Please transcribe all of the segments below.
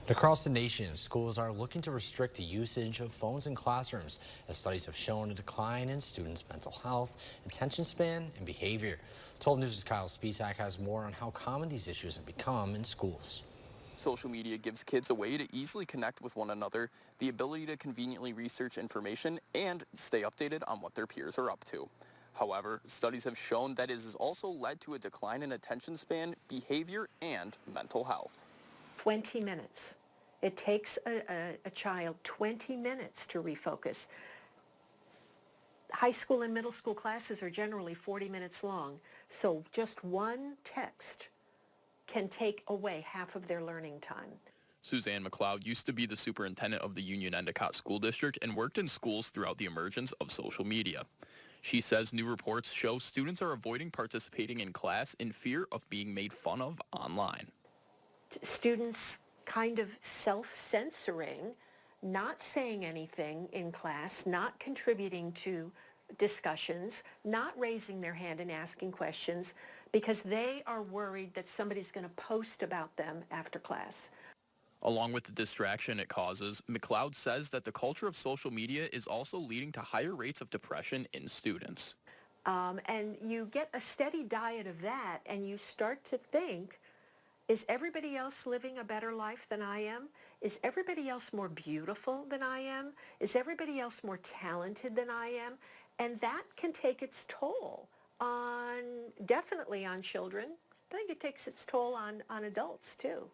Across the nation, schools are looking to restrict the usage of phones in classrooms, as studies have shown a decline in students' mental health, attention span, and behavior. 12 News' Kyle Spisak has more on how common these issues have become in schools. Social media gives kids a way to easily connect with one another, the ability to conveniently research information, and stay updated on what their peers are up to. However, studies have shown that it has also led to a decline in attention span, behavior, and mental health. 20 minutes. It takes a child 20 minutes to refocus. High school and middle school classes are generally 40 minutes long, so just one text can take away half of their learning time. Suzanne McLeod used to be the superintendent of the Union Endicott School District and worked in schools throughout the emergence of social media. She says new reports show students are avoiding participating in class in fear of being made fun of online. Students kind of self-censoring, not saying anything in class, not contributing to discussions, not raising their hand and asking questions because they are worried that somebody's going to post about them after class. Along with the distraction it causes, McLeod says that the culture of social media is also leading to higher rates of depression in students. And you get a steady diet of that and you start to think, is everybody else living a better life than I am? Is everybody else more beautiful than I am? Is everybody else more talented than I am? And that can take its toll definitely on children. I think it takes its toll on adults too.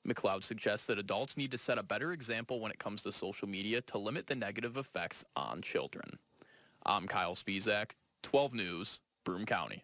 McLeod suggests that adults need to set a better example when it comes to social media to limit the negative effects on children. I'm Kyle Spisak, 12 News, Broome County.